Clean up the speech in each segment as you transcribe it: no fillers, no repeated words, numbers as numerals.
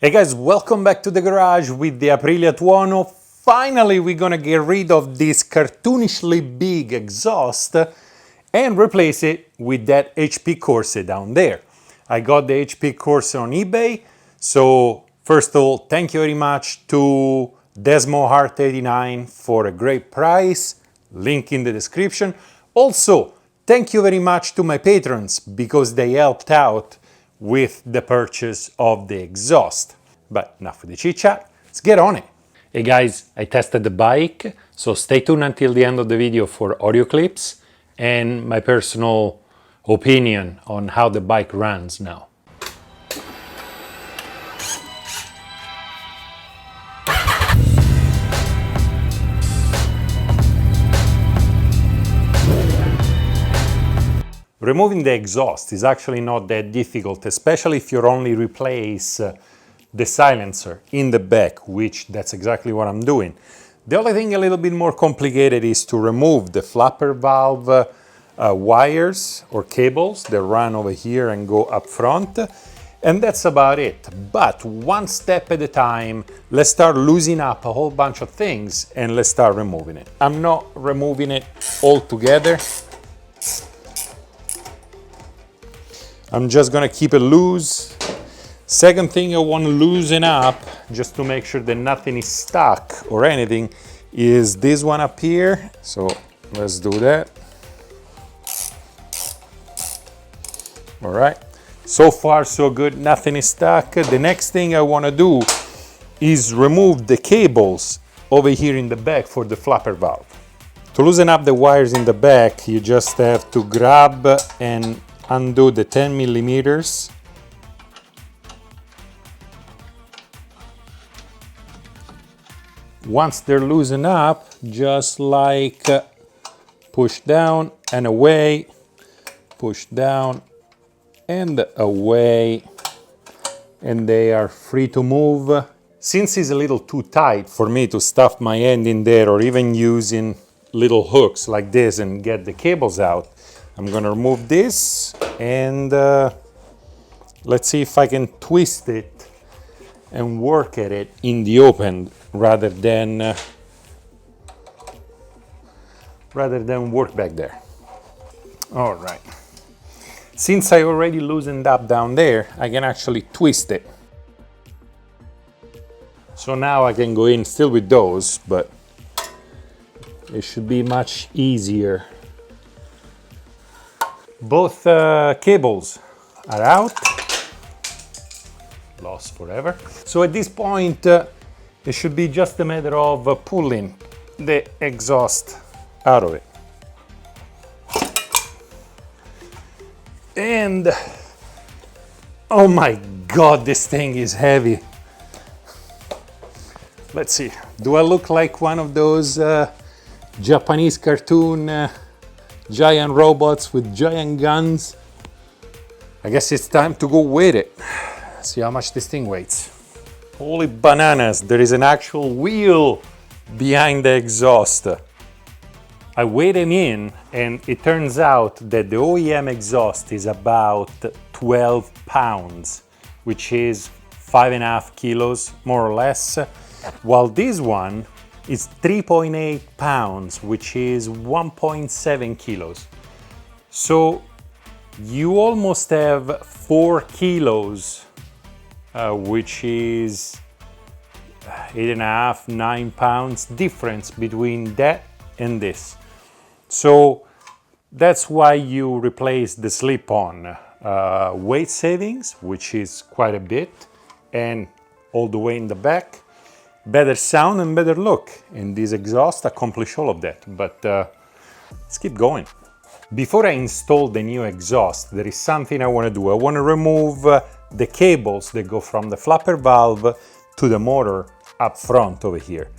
Hey guys, welcome back to the garage with the Aprilia Tuono. Finally, we're gonna get rid of this cartoonishly big exhaust and replace it with that HP Corse down there. I got the HP Corse on eBay, so first of all, thank you very much to DesmoHeart89 for a great price, link in the description. Also, thank you very much to my patrons because they helped out with the purchase of the exhaust. But enough with the chit chat, let's get on it. Hey guys, I tested the bike, so stay tuned until the end of the video for audio clips and my personal opinion on how the bike runs now. Removing the exhaust is actually not that difficult, especially if you only replace the silencer in the back, which that's exactly what I'm doing. The only thing a little bit more complicated is to remove the flapper valve wires or cables that run over here and go up front, and that's about it. But one step at a time, let's start loosening up a whole bunch of things and let's start removing it. I'm not removing it all together. I'm just gonna keep it loose. Second thing I want to loosen up, just to make sure that nothing is stuck or anything, is this one up here. So let's do that. All right, so far so good, nothing is stuck. The next thing I want to do is remove the cables over here in the back for the flapper valve. To loosen up the wires in the back, you just have to grab and undo the 10 millimeters. Once they're loosened up, just like push down and away, push down and away, and they are free to move. Since it's a little too tight for me to stuff my hand in there or even using little hooks like this and get the cables out, I'm gonna remove this and let's see if I can twist it and work at it in the open rather than work back there. All right. Since I already loosened up down there, I can actually twist it. So now I can go in still with those, but it should be much easier. Both cables are out. Lost forever. So at this point, it should be just a matter of pulling the exhaust out of it. And oh my God, this thing is heavy. Let's see, do I look like one of those Japanese cartoon giant robots with giant guns? I guess it's time to go weigh it. See how much this thing weighs. Holy bananas, there is an actual wheel behind the exhaust. I weighed them in and it turns out that the OEM exhaust is about 12 pounds, which is 5.5 kilos more or less, while this one is 3.8 pounds, which is 1.7 kilos. So you almost have 4 kilos, which is 8.5, 9 pounds difference between that and this. So that's why you replace the slip-on. Weight savings, which is quite a bit, and all the way in the back. Better sound and better look, and this exhaust accomplish all of that, but let's keep going. Before I install the new exhaust, there is something I want to do. I want to remove the cables that go from the flapper valve to the motor up front over here.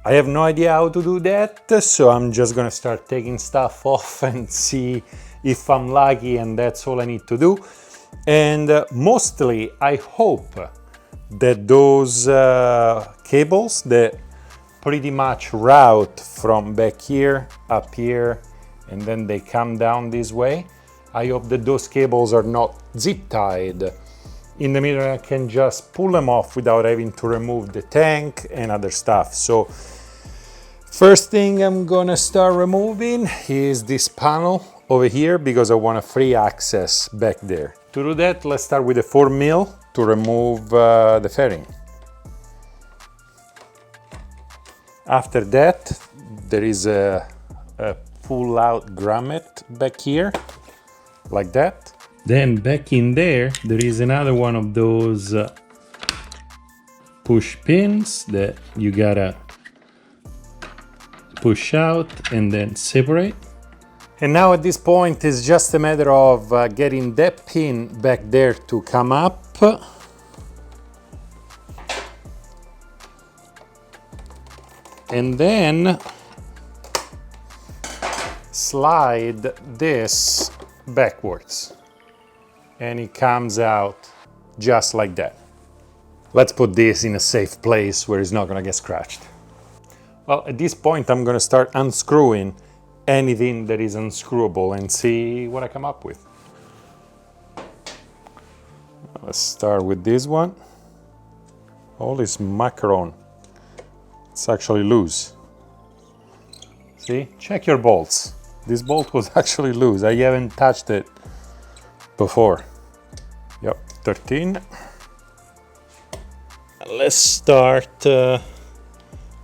I have no idea how to do that, so I'm just gonna start taking stuff off and see if I'm lucky, and that's all I need to do. And mostly I hope that those cables that pretty much route from back here up here and then they come down this way, I hope that those cables are not zip tied in the middle I can just pull them off without having to remove the tank and other stuff. So first thing I'm gonna start removing is this panel over here because I want a free access back there. To do that, let's start with the 4mm to remove the fairing. After that, there is a pull-out grommet back here, like that. Then back in there, there is another one of those push pins that you gotta push out and then separate. And now at this point, it's just a matter of getting that pin back there to come up. And then slide this backwards. And it comes out just like that. Let's put this in a safe place where it's not gonna get scratched. Well, at this point, I'm gonna start unscrewing anything that is unscrewable and see what I come up with. Let's start with this one. Holy macaron. It's actually loose. See? Check your bolts. This bolt was actually loose. I haven't touched it before. Yep, 13. Let's start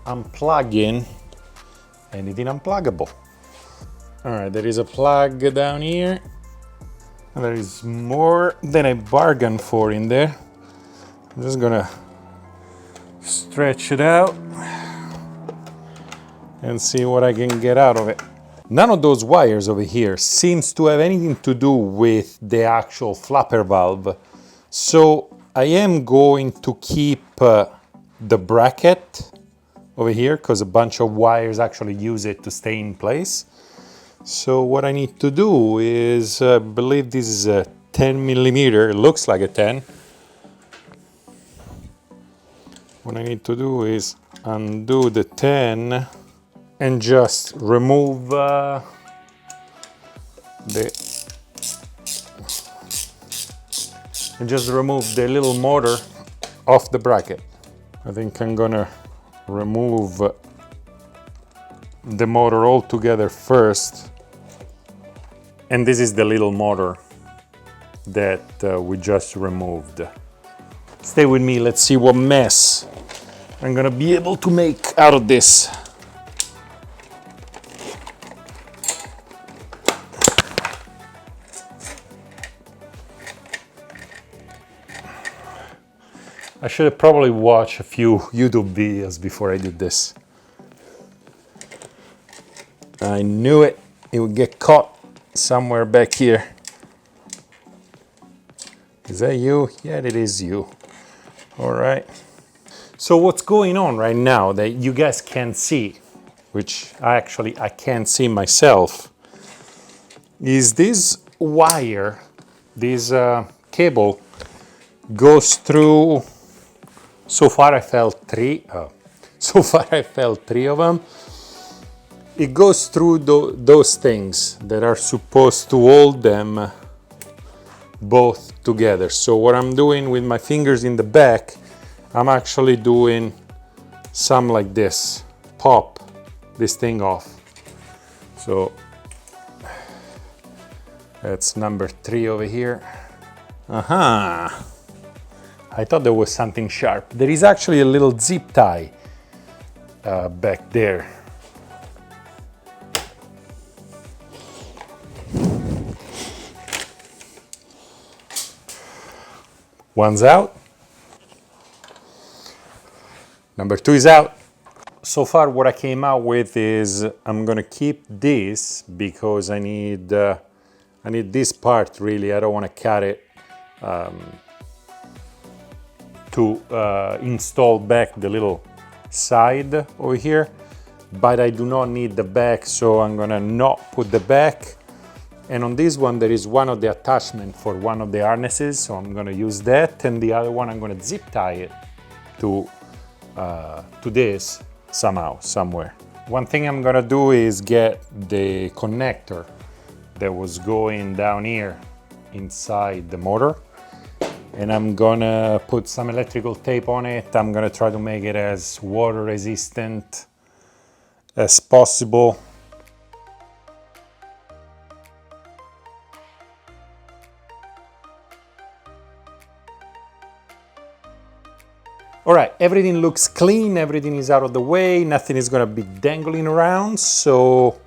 unplugging anything unpluggable. All right, there is a plug down here. And there is more than I bargained for in there. I'm just gonna stretch it out and see what I can get out of it. None of those wires over here seems to have anything to do with the actual flapper valve. So I am going to keep the bracket over here because a bunch of wires actually use it to stay in place. So what I need to do is, I believe this is a 10mm, it looks like a 10. What I need to do is undo the 10 and just remove the little motor off the bracket. I think I'm gonna remove the motor altogether first. And this is the little motor that we just removed. Stay with me, let's see what mess I'm gonna be able to make out of this. I should have probably watched a few YouTube videos before I did this. I knew it would get caught somewhere back here. Is that you? Yeah, it is you. All right. So what's going on right now that you guys can't see, which I can't see myself, is this wire, this cable goes through. So far I felt three of them. It goes through those things that are supposed to hold them both together. So what I'm doing with my fingers in the back, I'm actually doing some like this, pop this thing off. So that's number 3 over here. Aha! I thought there was something sharp. There is actually a little zip tie back there. One's out. Number 2 is out. So far what I came out with is I'm gonna keep this because I need this part really. I don't want to cut it to install back the little side over here, but I do not need the back, so I'm gonna not put the back. And on this one there is one of the attachment for one of the harnesses, so I'm gonna use that, and the other one I'm gonna zip tie it to this somehow, somewhere. One thing I'm gonna do is get the connector that was going down here inside the motor, and I'm gonna put some electrical tape on it. I'm gonna try to make it as water resistant as possible. All right, everything looks clean, everything is out of the way, nothing is gonna be dangling around, so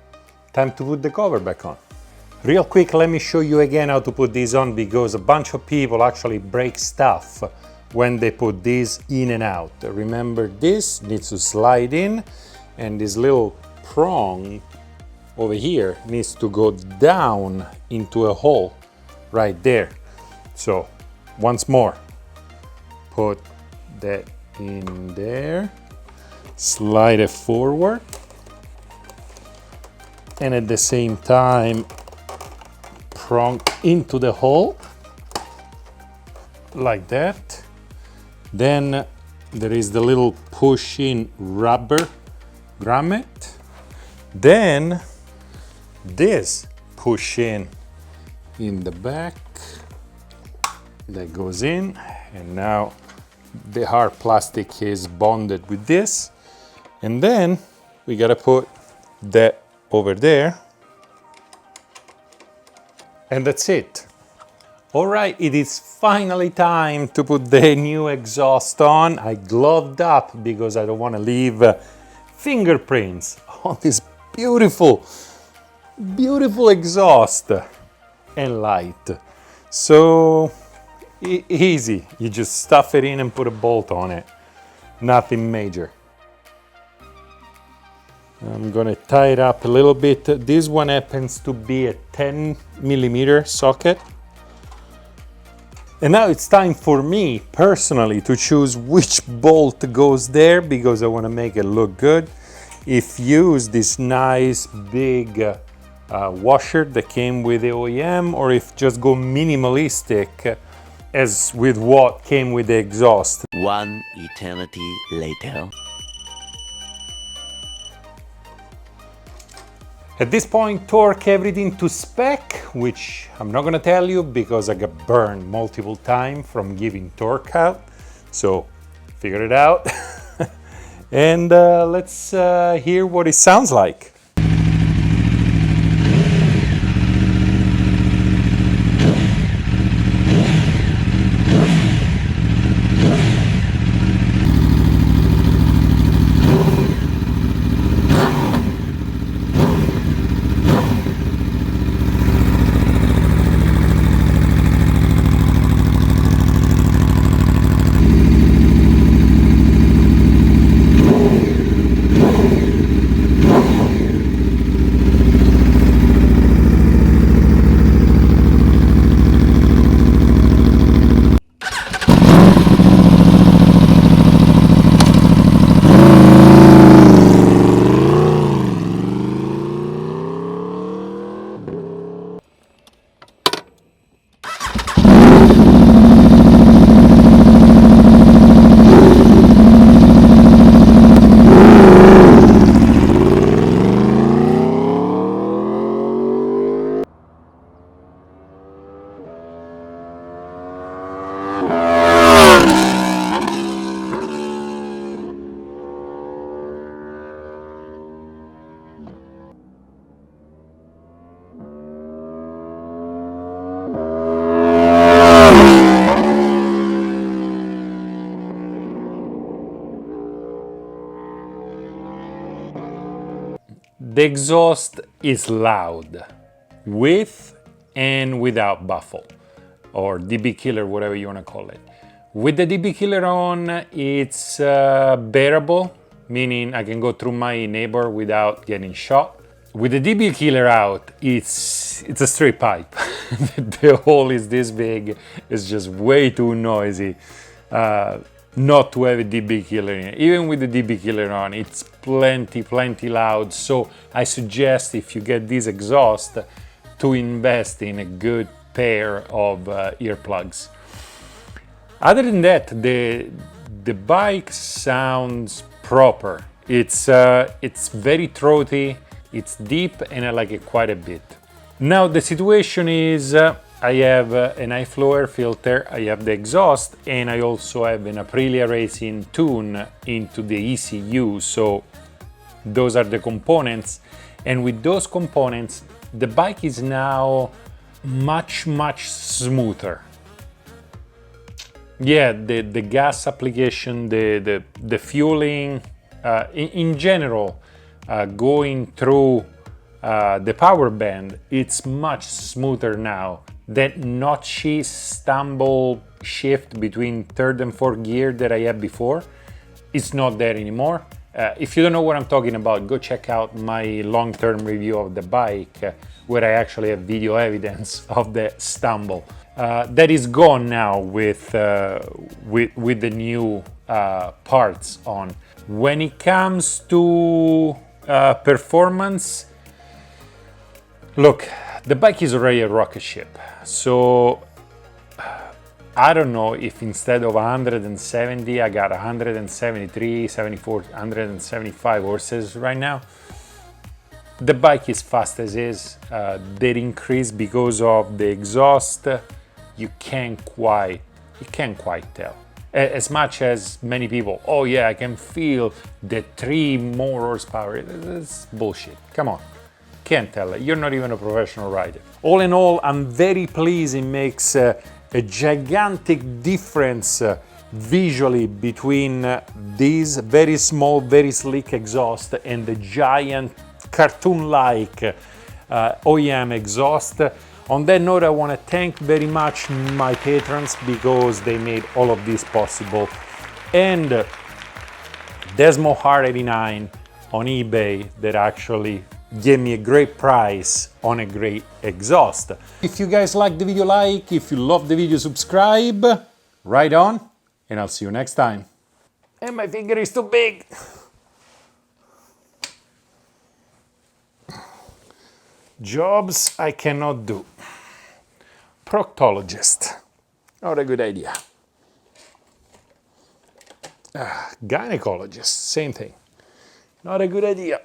time to put the cover back on. Real quick, let me show you again how to put this on, because a bunch of people actually break stuff when they put this in and out. Remember, this needs to slide in, and this little prong over here needs to go down into a hole right there. So once more, put that in there, slide it forward, and at the same time prong into the hole like that. Then there is the little push-in rubber grommet. Then this push-in in the back that goes in, and now the hard plastic is bonded with this, and then we gotta put that over there, and that's it. All right, it is finally time to put the new exhaust on. I gloved up because I don't want to leave fingerprints on this beautiful, beautiful exhaust and light. So easy, you just stuff it in and put a bolt on it. Nothing major. I'm gonna tie it up a little bit. This one happens to be a 10mm socket. And now it's time for me personally to choose which bolt goes there, because I want to make it look good. If you use this nice big washer that came with the OEM, or if just go minimalistic as with what came with the exhaust. One eternity later. At this point, torque everything to spec, which I'm not gonna tell you because I got burned multiple times from giving torque out. So figure it out. And let's hear what it sounds like. The exhaust is loud, with and without baffle, or DB killer, whatever you want to call it. With the DB killer on, it's bearable, meaning I can go through my neighbor without getting shot. With the DB killer out, it's a straight pipe. The hole is this big, it's just way too noisy not to have a DB killer in it. Even with the DB killer on, it's plenty loud. So I suggest, if you get this exhaust, to invest in a good pair of earplugs. Other than that, the bike sounds proper. It's very throaty, it's deep, and I like it quite a bit. Now the situation is, I have an high flow air filter, I have the exhaust, and I also have an Aprilia Racing tune into the ECU. So those are the components, and with those components the bike is now much smoother. Yeah, the gas application, the fueling, in general, going through the power band, it's much smoother now. That notchy stumble shift between third and fourth gear that I had before, it's not there anymore. If you don't know what I'm talking about, go check out my long-term review of the bike, where I actually have video evidence of the stumble. That is gone now with the new parts on. When it comes to performance, look, the bike is already a rocket ship. So I don't know if instead of 170 I got 173, 74, 175 horses right now. The bike is fast as is. That increase because of the exhaust, you can't quite tell. As much as many people, oh yeah, I can feel the 3 more horsepower. That's bullshit. Come on. Can't tell it. You're not even a professional rider. All in all, I'm very pleased. It makes a gigantic difference visually between this very small, very sleek exhaust and the giant cartoon-like OEM exhaust. On that note, I want to thank very much my patrons because they made all of this possible. And Desmo Hard 89 on eBay that actually gave me a great price on a great exhaust. If you guys like the video, like. If you love the video, subscribe. Right on, and I'll see you next time. And my finger is too big. Jobs I cannot do. Proctologist, not a good idea. Gynecologist, same thing. Not a good idea.